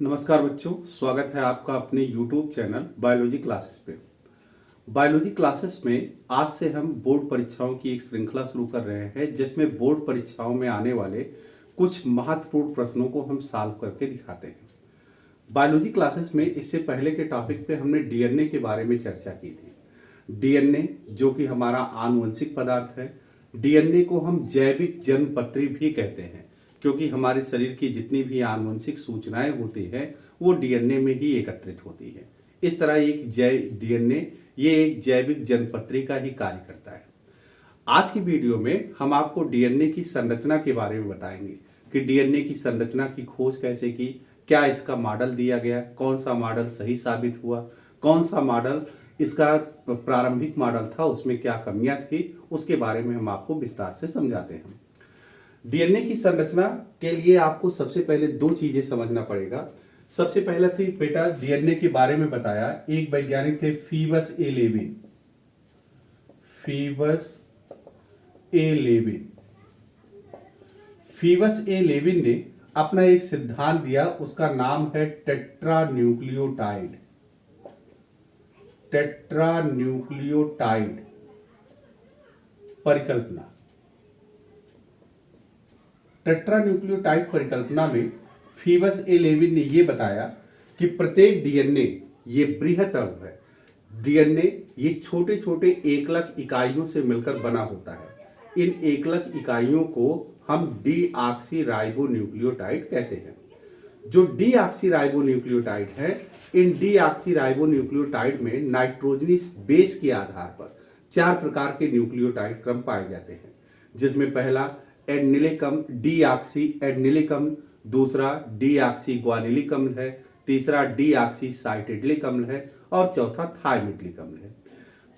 नमस्कार बच्चों, स्वागत है आपका अपने YouTube चैनल बायोलॉजी क्लासेस पे। बायोलॉजी क्लासेस में आज से हम बोर्ड परीक्षाओं की एक श्रृंखला शुरू कर रहे हैं, जिसमें बोर्ड परीक्षाओं में आने वाले कुछ महत्वपूर्ण प्रश्नों को हम सॉल्व करके दिखाते हैं। बायोलॉजी क्लासेस में इससे पहले के टॉपिक पे हमने डीएनए के बारे में चर्चा की थी। डीएनए जो कि हमारा आनुवंशिक पदार्थ है। डीएनए को हम जैविक जन्मपत्री भी कहते हैं, क्योंकि हमारे शरीर की जितनी भी आनुवंशिक सूचनाएं होती हैं वो डीएनए में ही एकत्रित होती है। इस तरह डीएनए ये एक जैविक जन्मपत्री का ही कार्य करता है। आज की वीडियो में हम आपको डीएनए की संरचना के बारे में बताएंगे कि डीएनए की संरचना की खोज कैसे की, क्या इसका मॉडल दिया गया, कौन सा मॉडल सही साबित हुआ, कौन सा मॉडल इसका प्रारंभिक मॉडल था उसमें क्या कमियां थी, उसके बारे में हम आपको विस्तार से समझाते हैं। डीएनए की संरचना के लिए आपको सबसे पहले दो चीजें समझना पड़ेगा। सबसे पहला थी बेटा, डीएनए के बारे में बताया एक वैज्ञानिक थे फीबस ए लेविन। फीबस ए लेविन ने अपना एक सिद्धांत दिया, उसका नाम है टेट्रान्यूक्लियोटाइड परिकल्पना। टेट्रान्यूक्लियोटाइड परिकल्पना में फीबस ए लेविन ने यह बताया कि प्रत्येक डीएनए ये बृहत अणु है। डीएनए ये छोटे छोटे एकलक इकाइयों से मिलकर बना होता है। इन एकलक इकाइयों को हम डीऑक्सीराइबोन्यूक्लियोटाइड कहते हैं। जो डीऑक्सीराइबोन्यूक्लियोटाइड है, इन डीऑक्सीराइबोन्यूक्लियोटाइड में नाइट्रोजनस बेस के आधार पर 4 प्रकार के न्यूक्लियोटाइड क्रम पाए जाते हैं, जिसमें पहला एडेनिलिक अम्ल डीऑक्सी एडेनिलिक अम्ल, दूसरा डीऑक्सी ग्वानिलिक अम्ल है, तीसरा डीऑक्सी साइटिडिलिक अम्ल है और चौथा थायमिडिलिक अम्ल है।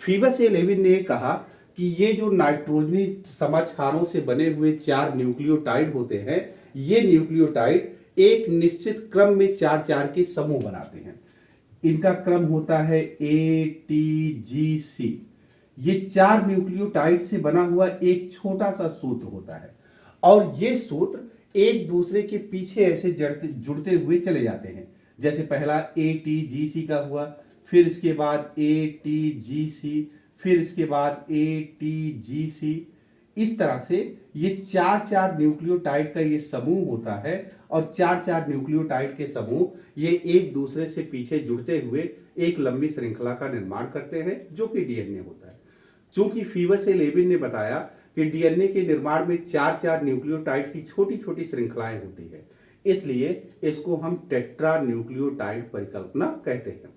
फीबस ए लेविन ने कहा कि ये जो नाइट्रोजनी समाक्षारों से बने हुए 4 न्यूक्लियोटाइड होते हैं, ये न्यूक्लियोटाइड एक निश्चित क्रम में 4-4 के समूह बनाते हैं। इनका क्रम होता है ATGC। ये 4 न्यूक्लियोटाइड से बना हुआ एक छोटा सा सूत्र होता है और ये सूत्र एक दूसरे के पीछे ऐसे जुड़ते हुए चले जाते हैं। जैसे पहला ATGC का हुआ, फिर इसके बाद ATGC, फिर इसके बाद ATGC। इस तरह से ये 4-4 न्यूक्लियोटाइड का ये समूह होता है और 4-4 न्यूक्लियोटाइड के समूह ये एक दूसरे से पीछे जुड़ते हुए एक लंबी श्रृंखला का निर्माण करते हैं, जो कि डीएनए होता है। चूंकि फीबस ए लेविन ने बताया कि डीएनए के निर्माण में 4-4 न्यूक्लियोटाइड की छोटी छोटी श्रृंखलाएं होती है, इसलिए इसको हम टेट्रान्यूक्लियोटाइड परिकल्पना कहते हैं।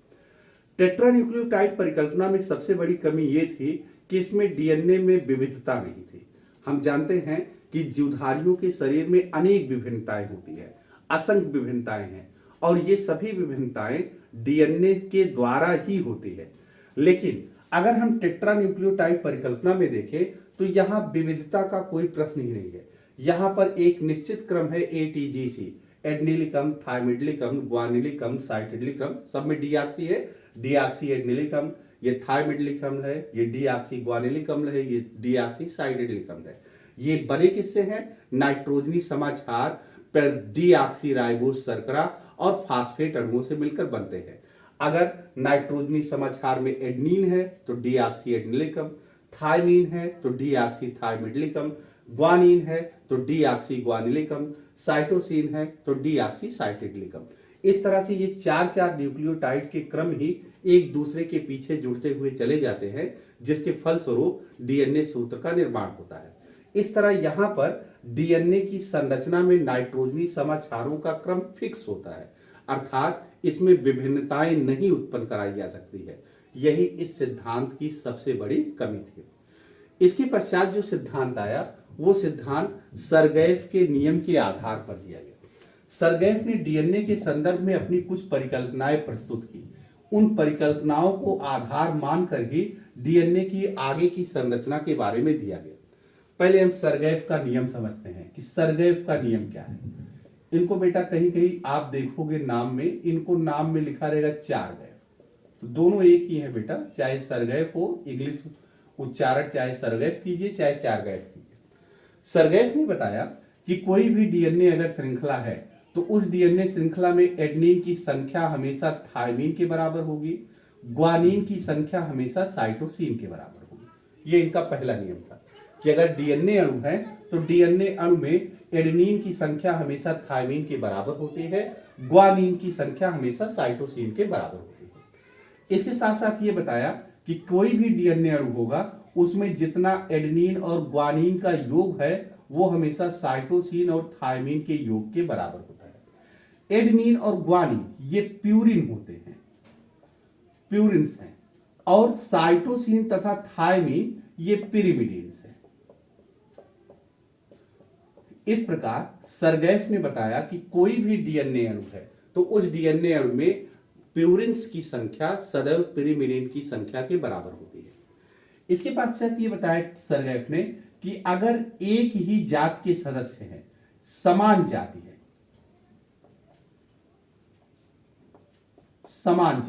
टेट्रान्यूक्लियोटाइड परिकल्पना में सबसे बड़ी कमी यह थी कि इसमें डीएनए में विविधता नहीं थी। हम जानते हैं कि जीवधारियों के शरीर में अनेक विभिन्नताएं होती है, असंख्य विभिन्नताएं हैं और ये सभी विभिन्नताएं डीएनए के द्वारा ही होती है। लेकिन अगर हम टेट्रान्यूक्लियोटाइड परिकल्पना में देखें तो यहाँ विविधता का कोई प्रश्न ही नहीं है। यहाँ पर एक निश्चित क्रम है ATGC, एडेनिलिक अम्ल, थायमिडिलिक अम्ल, ग्वानिलिक अम्ल, साइटिडिलिक अम्ल, सब में डीऑक्सी है। डीऑक्सी एडेनिलिक अम्ल, ये थायमिडिलिक अम्ल है, ये डीऑक्सी ग्वानिलिक अम्ल है, ये डीऑक्सी साइटिडिलिक अम्ल है। ये बने किससे हैं? नाइट्रोजनी समाक्षार पर डीऑक्सीराइबोस शर्करा और फास्फेट अणुओं से मिलकर बनते हैं। अगर नाइट्रोजनी समाक्षार में एडेनिन है तो डीऑक्सी एडेनिलिक अम्ल, थायमीन है तो डीऑक्सी थायमिडिलिक अम्ल, ग्वानिन है तो डीऑक्सी ग्वानिलिक अम्ल, साइटोसिन है तो डीऑक्सी साइटिडिलिक अम्ल। इस तरह से ये 4-4 न्यूक्लियोटाइड के क्रम ही एक दूसरे के पीछे जुड़ते हुए चले जाते हैं, जिसके फलस्वरूप डीएनए सूत्र का निर्माण होता है। इस तरह यहाँ पर डीएनए की संरचना में नाइट्रोजनी समाक्षारों का क्रम फिक्स होता है, अर्थात इसमें विभिन्नताएं नहीं उत्पन्न कराई जा सकती है। यही इस सिद्धांत की सबसे बड़ी कमी थी। इसके पश्चात जो सिद्धांत आया वो सिद्धांत सरगैफ के नियम के आधार पर दिया गया। सरगैफ ने डीएनए के संदर्भ में अपनी कुछ परिकल्पनाएं प्रस्तुत की। उन परिकल्पनाओं को आधार मानकर ही डीएनए की आगे की संरचना के बारे में दिया गया। पहले हम सरगैफ का नियम समझते हैं कि सरगैफ का नियम क्या है। इनको बेटा कहीं कहीं आप देखोगे नाम में, इनको नाम में लिखा रहेगा चारगैफ, तो दोनों एक ही है बेटा, चाहे सरगैफ हो, इंग्लिश उच्चारण चाहे सरगैफ कीजिए चाहे चारगैफ कीजिए। सरगैफ ने बताया कि कोई भी डीएनए अगर श्रृंखला है तो उस डीएनए श्रृंखला में एडेनिन की संख्या हमेशा थायमिन के बराबर होगी, ग्वानिन की संख्या हमेशा साइटोसिन के बराबर होगी। ये इनका पहला नियम था कि अगर डीएनए अणु है तो डीएनए अणु में एडेनिन की संख्या हमेशा थायमिन के बराबर होती है, ग्वानिन की संख्या हमेशा साइटोसिन के बराबर होती है। इसके साथ साथ ये बताया कि कोई भी डीएनए अणु होगा उसमें जितना एडेनिन और ग्वानिन का योग है वो हमेशा साइटोसिन और थायमिन के योग के बराबर होता है। एडेनिन और ग्वानिन ये प्यूरिन होते हैं, प्यूरिन्स हैं, और साइटोसिन तथा थायमिन ये पिरिमिडिन्स हैं। इस प्रकार सरगैफ ने बताया कि कोई भी डीएनए अणु है तो उस डीएनए अणु में प्यूरिन्स की संख्या सदैव पिरिमिडिन की संख्या के बराबर होती है। इसके पश्चात ये बताया सरगैफ ने कि अगर एक ही जात के सदस्य हैं, समान जाति है, समान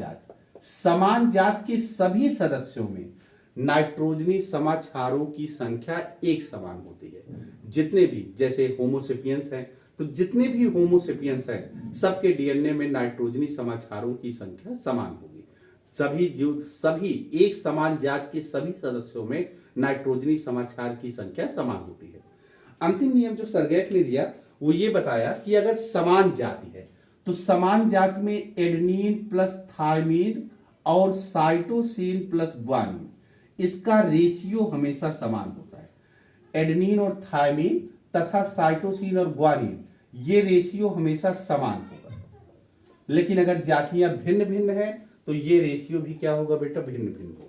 जात के सभी सदस्यों में नाइट्रोजनी समाक्षारों की संख्या एक समान होती है। जितने भी, जैसे होमोसेपियंस हैं तो जितने भी होमोसेपियंस हैं सबके डीएनए में नाइट्रोजनी समाक्षारों की संख्या समान होगी। सभी एक समान जात के सभी सदस्यों में नाइट्रोजनी समाक्षार की संख्या समान होती है। अंतिम नियम जो सरगैफ ने दिया वो ये बताया कि अगर समान जाति है तो समान जात में एडेनिन प्लस थायमिन और साइटोसिन प्लस ग्वानिन इसका रेशियो हमेशा समान होता है। एडेनिन और थायमिन तथा साइटोसिन और ग्वानिन ये रेशियो हमेशा समान होगा। लेकिन अगर जातियां भिन्न भिन्न हैं तो ये रेशियो भी क्या होगा बेटा, भिन्न भिन्न होगा।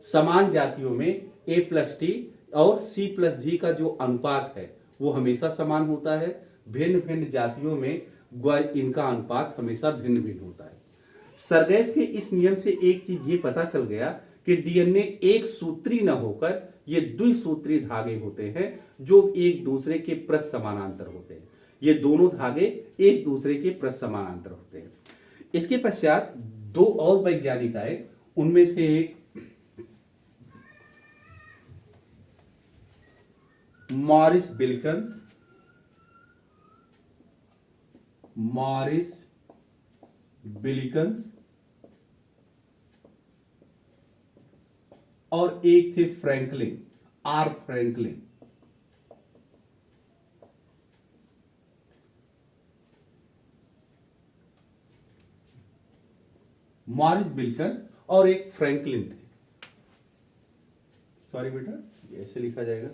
समान जातियों में A+T और C+G का जो अनुपात है वो हमेशा समान होता है। भिन्न भिन्न जातियों में इनका अनुपात हमेशा भिन्न भिन्न होता है। सरगैफ के इस नियम से एक चीज ये पता चल गया कि डीएनए एक सूत्री न होकर ये द्विसूत्री धागे होते हैं जो एक दूसरे के प्रति समानांतर होते हैं। ये दोनों धागे एक दूसरे के प्रति समानांतर होते हैं। इसके पश्चात दो और वैज्ञानिक आए, उनमें थे एक मॉरिस बिलिकन्स और एक थे Franklin, R Franklin. Maurice Wilkins और एक फ्रैंकलिन थे। सॉरी बेटा, ऐसे लिखा जाएगा।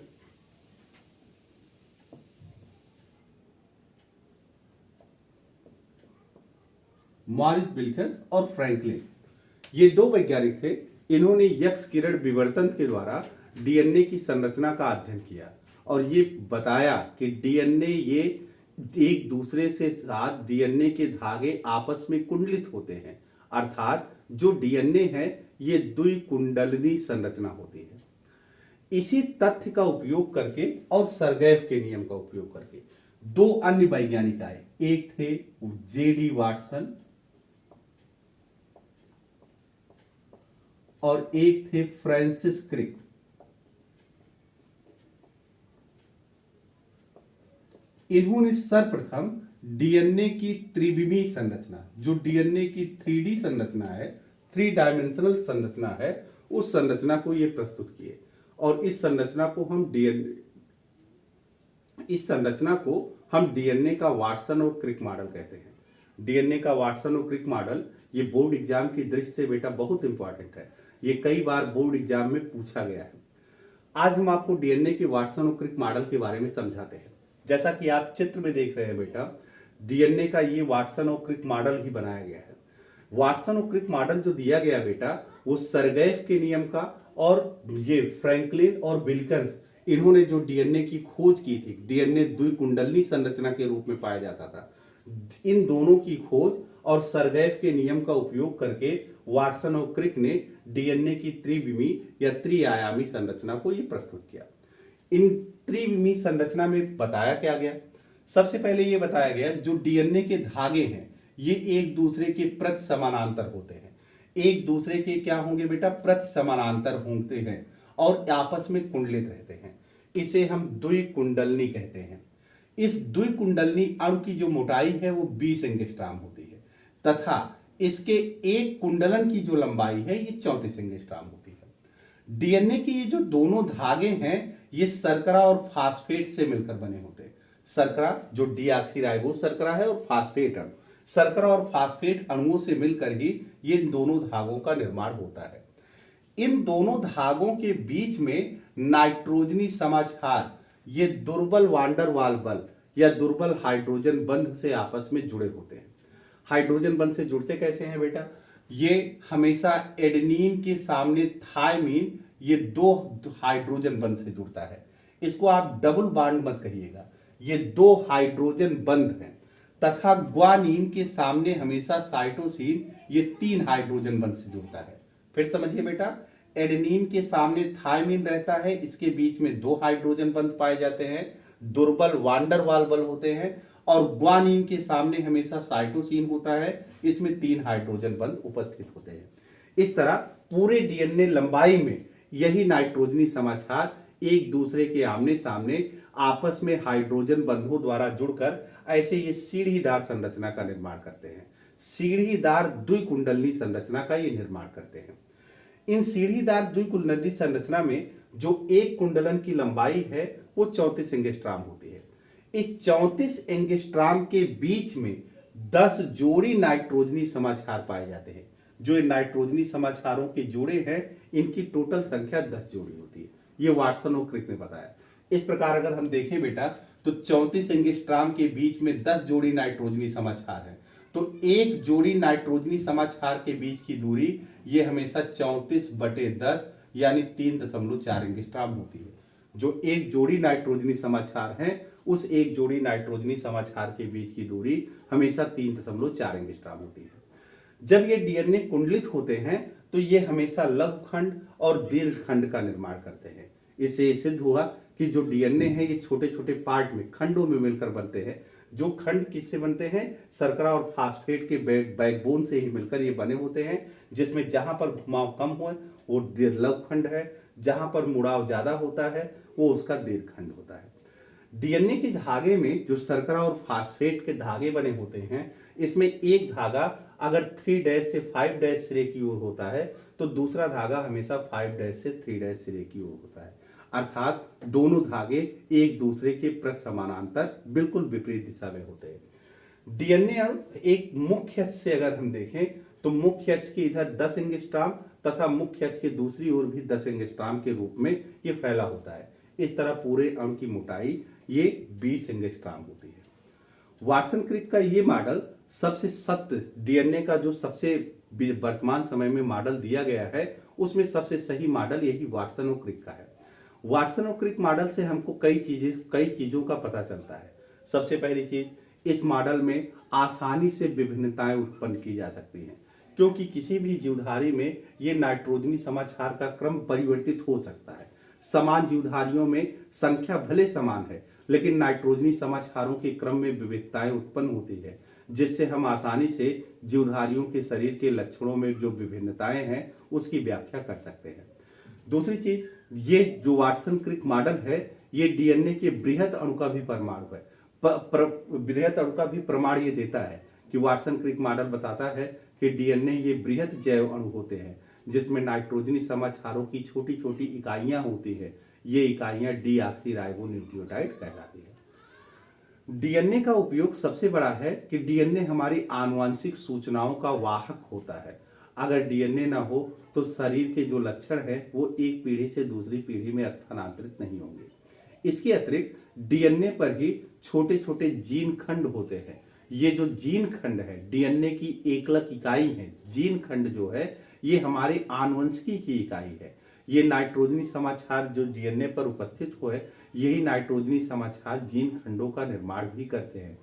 मॉरिस बिल्कन और फ्रैंकलिन ये दो वैज्ञानिक थे। इन्होंने यक्स किरण विवर्तन के द्वारा डीएनए की संरचना का अध्ययन किया और ये बताया कि डीएनए ये एक दूसरे से साथ डीएनए के धागे आपस में कुंडलित होते हैं, अर्थात जो डीएनए है ये द्विकुंडलिनी संरचना होती है। इसी तथ्य का उपयोग करके और सरगैफ के नियम का उपयोग करके दो अन्य वैज्ञानिक आए। एक थे जेडी वाटसन और एक थे फ्रांसिस क्रिक। इन्होंने सर्वप्रथम डीएनए की त्रिविमीय संरचना, जो डीएनए की 3D संरचना है, 3 डायमेंशनल संरचना है, उस संरचना को ये प्रस्तुत किए। और इस संरचना को हम डीएनए का वाटसन और क्रिक मॉडल कहते हैं। डीएनए का वाटसन और क्रिक मॉडल ये बोर्ड एग्जाम की दृष्टि से बेटा बहुत इंपॉर्टेंट है। ये कई बार बोर्ड एग्जाम में पूछा गया है। आज हम आपको डीएनए के वाटसन और क्रिक मॉडल के बारे में समझाते हैं। जैसा कि आप चित्र में देख रहे हैं बेटा, डीएनए का ये वाटसन और क्रिक मॉडल ही बनाया गया है। वाटसन और क्रिक मॉडल जो दिया गया बेटा वो सरगैफ के नियम का, और ये फ्रैंकलिन और विल्कन्स इन्होंने जो डीएनए की खोज की थी, डीएनए द्विकुंडलिनी संरचना के रूप में पाया जाता था, इन दोनों की खोज और सरगैफ के नियम का उपयोग करके वाटसन और क्रिक ने डीएनए की त्रिविमीय या त्रिआयामी संरचना को ये प्रस्तुत किया। इन त्रिविमीय संरचना में बताया क्या गया, सबसे पहले ये बताया गया जो डीएनए के धागे हैं ये एक दूसरे के प्रति समानांतर होते हैं। एक दूसरे के क्या होंगे बेटा, प्रति समानांतर होते हैं और आपस में कुंडलित रहते हैं। इसे हम द्विकुंडलिनी कहते हैं। इस द्विकुंडलनी अणु की जो मोटाई है वो 20 एंगस्ट्राम होती है तथा इसके एक कुंडलन की जो लंबाई है ये 34 एंगस्ट्राम होती है। डीएनए की ये जो दोनों धागे हैं ये शर्करा और फास्फेट से मिलकर बने होते हैं। शर्करा जो डीऑक्सीराइबोस शर्करा है और फास्फेट अणु, शर्करा और फास्फेट अणुओं से मिलकर ही ये दोनों धागों का निर्माण होता है। इन दोनों धागों के बीच में नाइट्रोजनी समाक्षार ये दुर्बल वांडर वाल बल या दुर्बल हाइड्रोजन बंध से आपस में जुड़े होते हैं। हाइड्रोजन बंध से जुड़ते कैसे हैं बेटा? ये हमेशा एडेनिन के सामने थायमीन ये दो हाइड्रोजन बंध से जुड़ता है। इसको आप डबल बॉन्ड मत कहिएगा, ये दो हाइड्रोजन बंध हैं। तथा ग्वानिन के सामने हमेशा साइटोसिन ये 3 हाइड्रोजन बंध से जुड़ता है। फिर समझिए बेटा, एडेनिन के सामने थायमीन रहता है, इसके बीच में 2 हाइड्रोजन बंध पाए जाते हैं, दुर्बल वांडर वाल बल होते हैं। और ग्वानिन के सामने हमेशा साइटोसिन होता है, इसमें 3 हाइड्रोजन बंध उपस्थित होते हैं। इस तरह पूरे डीएनए लंबाई में यही नाइट्रोजनी समाक्षार एक दूसरे के आमने सामने आपस में हाइड्रोजन बंधों द्वारा जुड़कर ऐसे ये सीढ़ीदार संरचना का निर्माण करते हैं। सीढ़ीदार द्विकुंडलनी संरचना का ये निर्माण करते हैं। इन सीढ़ीदार द्विकुंडलनी संरचना में जो एक कुंडलन की लंबाई है वो 34 एंगस्ट्राम होती है। इस 34 एंगस्ट्राम के बीच में 10 जोड़ी नाइट्रोजनी समाक्षार पाए जाते हैं। जो इन नाइट्रोजनी समाक्षारों के जोड़े हैं इनकी टोटल संख्या 10 जोड़ी होती है। ये वाटसन और क्रिक ने बताया। इस प्रकार अगर हम देखें बेटा तो 34 एंगस्ट्राम के बीच में 10 जोड़ी नाइट्रोजनी समाक्षार है, तो एक जोड़ी नाइट्रोजनी समाक्षार के बीच की दूरी ये हमेशा 34/10 यानी 3.4 एंगस्ट्राम होती है। जो एक जोड़ी नाइट्रोजनी समाक्षार है उस एक जोड़ी नाइट्रोजनी समाक्षार के बीच की दूरी हमेशा 3.4 एंगस्ट्राम होती है। जब ये डीएनए कुंडलित होते हैं तो ये हमेशा लघु खंड और दीर्घ खंड का निर्माण करते हैं। इससे सिद्ध हुआ कि जो डीएनए है ये छोटे छोटे पार्ट में खंडों में मिलकर बनते हैं। जो खंड किससे बनते हैं? शर्करा और फास्फेट के बैकबोन से ही मिलकर ये बने होते हैं, जिसमें जहां पर घुमाव कम हो वो लघु खंड है, जहां पर मुड़ाव ज्यादा होता है वो उसका दीर्घ खंड होता है। डीएनए के धागे में जो शर्करा और फास्फेट के धागे बने होते हैं, इसमें एक धागा अगर 3' से 5' सिरे की ओर होता है तो दूसरा धागा हमेशा 5' से 3' सिरे की ओर होता है। अर्थात दोनों धागे एक दूसरे के समानांतर बिल्कुल विपरीत दिशा में होते हैं। डीएनए अणु एक मुख्य अक्ष से अगर हम देखें तो मुख्य अक्ष के इधर 10 एंगस्ट्राम तथा मुख्य अक्ष के दूसरी ओर भी 10 एंगस्ट्राम के रूप में ये फैला होता है। इस तरह पूरे अणु की मोटाई ये 20 एंगस्ट्राम होती है। वाटसन क्रिक का ये मॉडल सबसे सत्य डीएनए का जो सबसे वर्तमान समय में मॉडल दिया गया है उसमें सबसे सही मॉडल यही वाटसन और क्रिक का है। वाटसन और क्रिक मॉडल से हमको कई चीजों का पता चलता है। सबसे पहली चीज, इस मॉडल में आसानी से विभिन्नताएं उत्पन्न की जा सकती हैं, क्योंकि किसी भी जीवधारी में ये नाइट्रोजनी समाक्षार का क्रम परिवर्तित हो सकता है। समान जीवधारियों में संख्या भले समान है लेकिन नाइट्रोजनी समाक्षारों के क्रम में विविधताएं उत्पन्न होती है, जिससे हम आसानी से जीवधारियों के शरीर के लक्षणों में जो विभिन्नताएं हैं उसकी व्याख्या कर सकते हैं। दूसरी चीज, ये जो वाटसन क्रिक मॉडल है ये डीएनए के बृहत अणु का भी परमाणु है। बृहत अणु का भी प्रमाण ये देता है कि वाटसन क्रिक मॉडल बताता है कि डीएनए ये बृहत जैव अणु होते हैं, जिसमें नाइट्रोजनी समाक्षारों की छोटी छोटी इकाइयां होती है। ये इकाइयां डीऑक्सीराइबोन्यूक्लियोटाइड कहलाती है। डीएनए का उपयोग सबसे बड़ा है कि डीएनए हमारी आनुवंशिक सूचनाओं का वाहक होता है। अगर डीएनए ना हो तो शरीर के जो लक्षण है वो एक पीढ़ी से दूसरी पीढ़ी में स्थानांतरित नहीं होंगे। इसके अतिरिक्त डीएनए पर ही छोटे छोटे जीन खंड होते हैं। ये जो जीन खंड है डीएनए की एकलक इकाई है। जीन खंड जो है ये हमारे आनुवंशिकी की इकाई है। ये नाइट्रोजनी समाक्षार जो डीएनए पर उपस्थित हो है यही नाइट्रोजनी समाक्षार जीन खंडों का निर्माण भी करते हैं।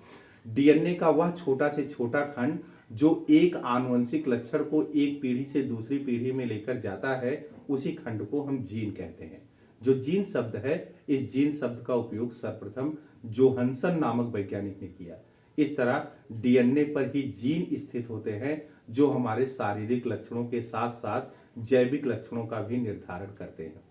डीएनए का वह छोटा से छोटा खंड जो एक आनुवंशिक लक्षण को एक पीढ़ी से दूसरी पीढ़ी में लेकर जाता है उसी खंड को हम जीन कहते हैं। जो जीन शब्द है, इस जीन शब्द का उपयोग सर्वप्रथम जोहानसन नामक वैज्ञानिक ने किया। इस तरह डीएनए पर ही जीन स्थित होते हैं जो हमारे शारीरिक लक्षणों के साथ साथ जैविक लक्षणों का भी निर्धारण करते हैं।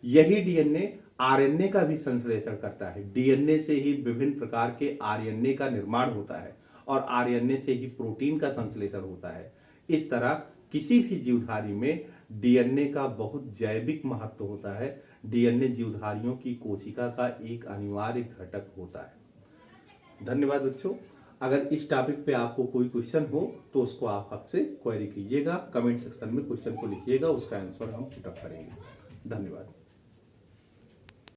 यही डीएनए आरएनए का भी संश्लेषण करता है। डीएनए से ही विभिन्न प्रकार के आरएनए का निर्माण होता है और आरएनए से ही प्रोटीन का संश्लेषण होता है। इस तरह किसी भी जीवधारी में डीएनए का बहुत जैविक महत्व होता है। डीएनए जीवधारियों की कोशिका का एक अनिवार्य घटक होता है। धन्यवाद बच्चों। अगर इस टॉपिक पे आपको कोई क्वेश्चन हो तो उसको आप हमसे क्वेरी कीजिएगा, कमेंट सेक्शन में क्वेश्चन को लिखिएगा, उसका आंसर हम पुटअप करेंगे। धन्यवाद।